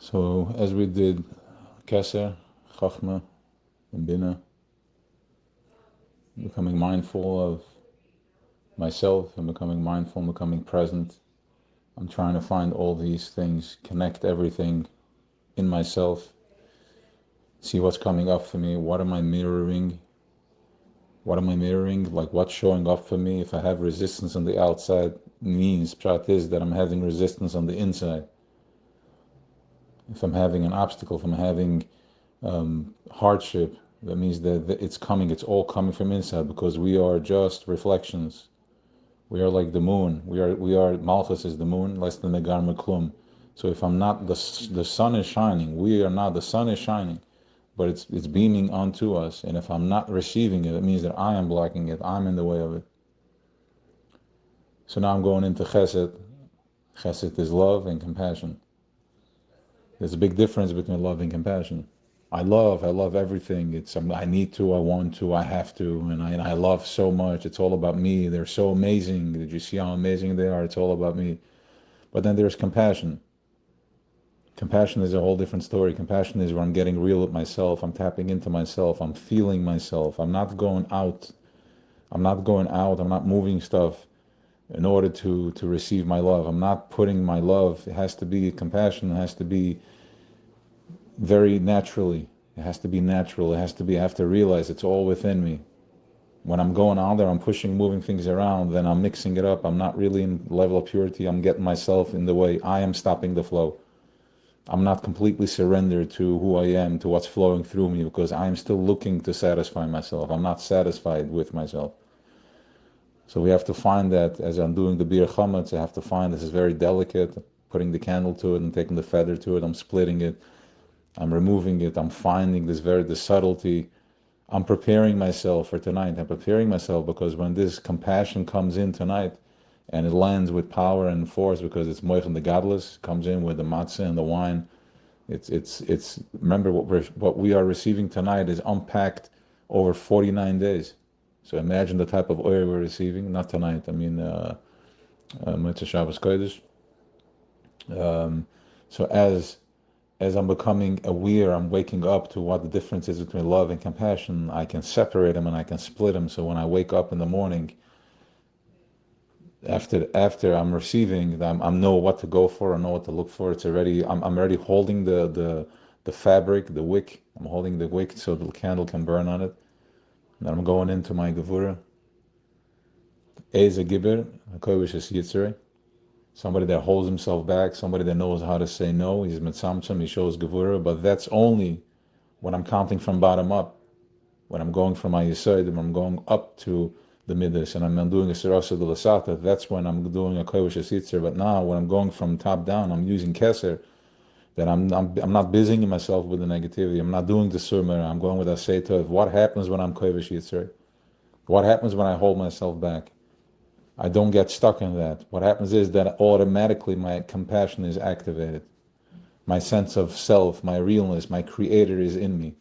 So as we did Keser, Chachma, and Bina, becoming mindful of myself and becoming mindful and becoming present, I'm trying to find all these things, connect everything in myself, see what's coming up for me, what am I mirroring, like what's showing up for me. If I have resistance on the outside, means, pshat is that I'm having resistance on the inside. If I'm having an obstacle, if I'm having hardship, that means that it's all coming from inside, because we are just reflections. We are like the moon. We are Malchus is the moon, less than the Garma Klum. So if I'm not, the sun is shining. We are not, the sun is shining, but it's beaming onto us. And if I'm not receiving it, it means that I am blocking it. I'm in the way of it. So now I'm going into Chesed. Chesed is love and compassion. There's a big difference between love and compassion. I love everything. I need to, I want to, I have to, and I love so much. It's all about me. They're so amazing. Did you see how amazing they are? It's all about me. But then there's compassion. Compassion is a whole different story. Compassion is where I'm getting real with myself. I'm tapping into myself. I'm feeling myself. I'm not going out. I'm not moving stuff in order to receive my love. I'm not putting my love. It has to be compassion. It has to be very naturally. It has to be natural. I have to realize it's all within me. When I'm going out there, I'm pushing, moving things around, then I'm mixing it up. I'm not really in level of purity. I'm getting myself in the way. I am stopping the flow. I'm not completely surrendered to who I am, to what's flowing through me, because I'm still looking to satisfy myself. I'm not satisfied with myself. So we have to find that. As I'm doing the Bir Chametz, I have to find this is very delicate, putting the candle to it and taking the feather to it. I'm splitting it. I'm removing it. I'm finding the subtlety. I'm preparing myself for tonight. I'm preparing myself because when this compassion comes in tonight, and it lands with power and force, because it's Moich and the Godless, comes in with the matzah and the wine. It's remember what we are receiving tonight is unpacked over 49 days. So imagine the type of oil we're receiving. Not tonight. I mean, Motzei Shabbos Kodesh. So as I'm becoming aware, I'm waking up to what the difference is between love and compassion. I can separate them and I can split them. So when I wake up in the morning, after I'm receiving, I know what to go for. I know what to look for. I'm already holding the fabric, the wick. I'm holding the wick so the candle can burn on it. And then I'm going into my gevura. Eze Gibber, Hakovish is Yitzhak. Somebody that holds himself back, somebody that knows how to say no. He's mitzamtzam, he shows gevura, but that's only when I'm counting from bottom up. When I'm going from my yesod, when I'm going up to the Middos, and I'm doing a Sirasa de Lasata, that's when I'm doing a Kovish Yitzhak. But now, when I'm going from top down, I'm using Keser, that I'm not busying myself with the negativity. I'm not doing the Surmer. I'm going with Aseta. What happens when I'm Kovish Yitzhak? What happens when I hold myself back? I don't get stuck in that. What happens is that automatically my compassion is activated. My sense of self, my realness, my creator is in me.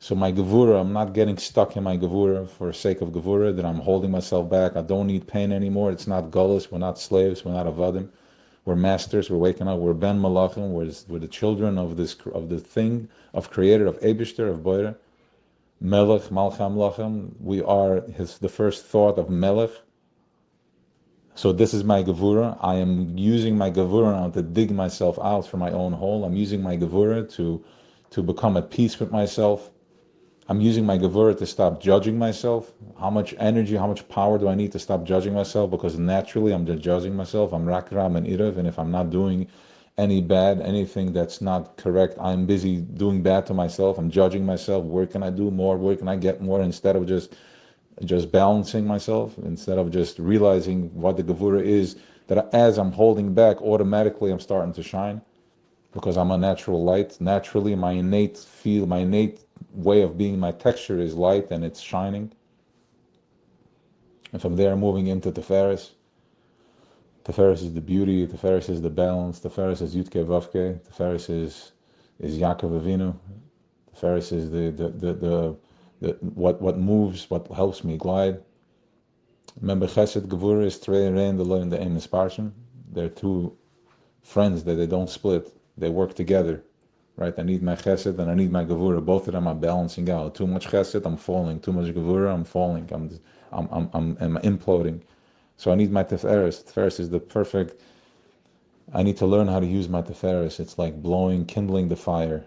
So my gevura, I'm not getting stuck in my gevura for the sake of gevura, that I'm holding myself back. I don't need pain anymore. It's not gullus. We're not slaves. We're not avadim. We're masters. We're waking up. We're ben malachim. We're the children of the thing, of creator, of Eibishter, of Boire. Melech, malcham lachem. We are the first thought of Melech. So this is my gevura. I am using my gevura now to dig myself out from my own hole. I'm using my gevura to become at peace with myself. I'm using my gevura to stop judging myself. How much energy, how much power do I need to stop judging myself? Because naturally I'm just judging myself. I'm rakram and irav, and if I'm not doing any bad, anything that's not correct, I'm busy doing bad to myself. I'm judging myself. Where can I do more? Where can I get more? Instead of just balancing myself, instead of just realizing what the gevura is, that as I'm holding back, automatically I'm starting to shine, because I'm a natural light. Naturally, my innate way of being, my texture is light and it's shining. And from there, moving into Teferis. Teferis is the beauty. Teferis is the balance. Teferis is Yutke Vavke. Teferis is Yaakov Avinu. Teferis is the what moves, what helps me glide. Remember, Chesed Gevura is Trei Rein, the Aim Isparshim. They're two friends that they don't split. They work together. right? I need my chesed and I need my gevura. Both of them are balancing out. Too much chesed, I'm falling. Too much gevura, I'm falling. I'm imploding. So I need my tiferes. Tiferes is the perfect. I need to learn how to use my tiferes. It's like kindling the fire.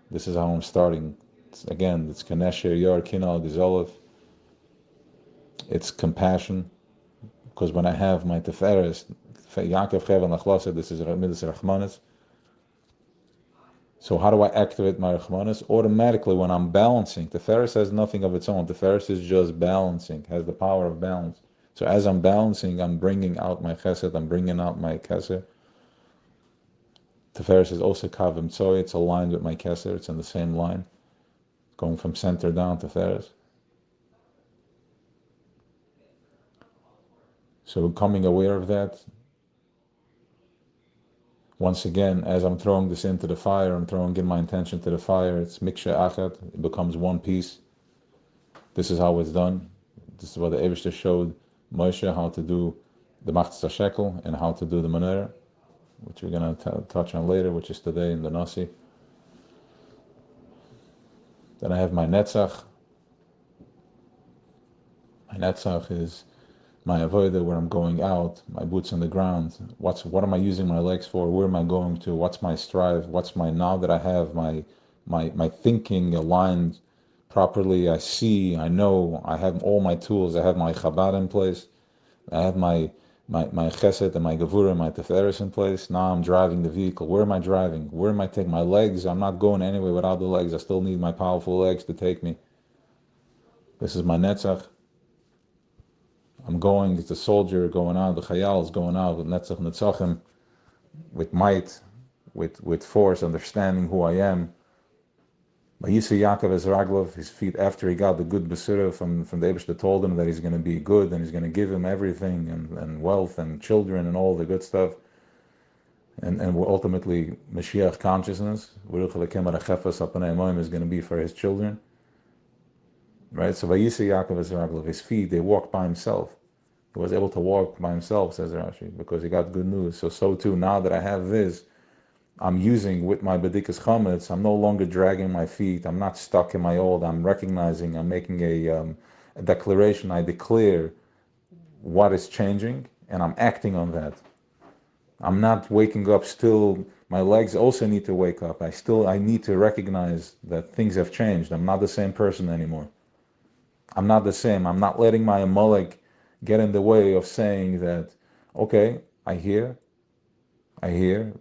This is how I'm starting. It's Kanesher, Yor, Kinal, Gizolov. It's compassion. Because when I have my tiferes, Yaakov Chevan Lachlasa, this is Middos Rachmanis. So how do I activate my Rachmanis? Automatically when I'm balancing. Tiferes has nothing of its own. Tiferes is just balancing, has the power of balance. So as I'm balancing, I'm bringing out my chesed, I'm bringing out my keser. Tiferes is also kavim tzoy, it's aligned with my keser, it's in the same line, going from center down to Tiferes. So becoming aware of that. Once again, as I'm throwing this into the fire, I'm throwing in my intention to the fire, it's mikshe achat, it becomes one piece. This is how it's done. This is what the Eibishter showed Moshe how to do the Machzah Shekel and how to do the Menorah, which we're going to touch on later, which is today in the Nasi. Then I have my Netzach. My Netzach is my avodah, where I'm going out, my boots on the ground. What am I using my legs for? Where am I going to? What's my strive? What's my, now that I have my thinking aligned properly, I see, I know, I have all my tools, I have my Chabad in place, I have my chesed and my gevura and my tiferes in place. Now I'm driving the vehicle. Where am I driving? Where am I taking my legs? I'm not going anywhere without the legs. I still need my powerful legs to take me. This is my netzach. I'm going, it's a soldier going out, the chayal is going out with netzach netzachim, with might, with force, understanding who I am. By Yisra Yaakov as Raglov, his feet, after he got the good Besura from the Eibush that told him that he's going to be good and he's going to give him everything and wealth and children and all the good stuff, and ultimately Mashiach consciousness, is going to be for his children. Right? So by Yisra Yaakov as Raglov, his feet, they walked by himself. He was able to walk by himself, says Rashi, because he got good news. So too, now that I have this, I'm using with my bedikas chametz, I'm no longer dragging my feet, I'm not stuck in my old, I'm recognizing, I'm making a declaration, I declare what is changing, and I'm acting on that. I'm not waking up still, my legs also need to wake up. I need to recognize that things have changed. I'm not the same person anymore. I'm not the same. I'm not letting my Amalek get in the way of saying that, okay, I hear,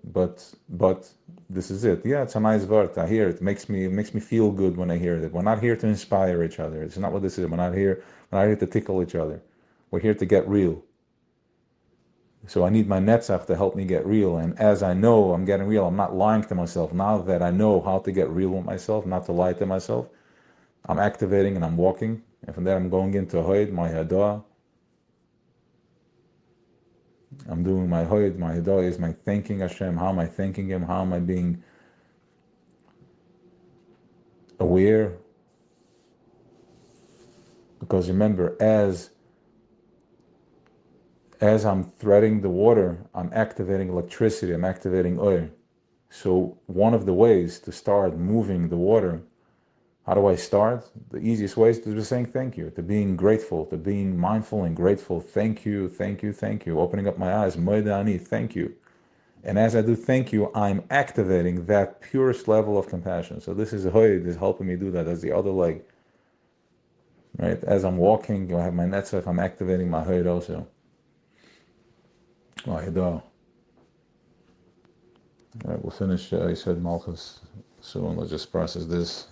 but this is it. Yeah, it's a nice word. I hear it. It makes me feel good when I hear it. We're not here to inspire each other. It's not what this is. We're not here to tickle each other. We're here to get real. So I need my netzach to help me get real. And as I know I'm getting real, I'm not lying to myself. Now that I know how to get real with myself, not to lie to myself, I'm activating and I'm walking. And from there I'm going into Hoyd, my Hadah. I'm doing my Hoyd, my Hadah is my thanking Hashem. How am I thanking Him? How am I being aware? Because remember, as I'm threading the water, I'm activating electricity, I'm activating oil. So one of the ways to start moving the water, how do I start? The easiest way is to just saying thank you, to being grateful, to being mindful and grateful. Thank you, thank you, thank you. Opening up my eyes, Moedani, thank you. And as I do thank you, I'm activating that purest level of compassion. So this is Hoyd is helping me do that. That's the other leg. Right? As I'm walking, I have my netzach, I'm activating my Hoyd also. My Hadah. All right, we'll finish, I said Malchus soon. Let's just process this.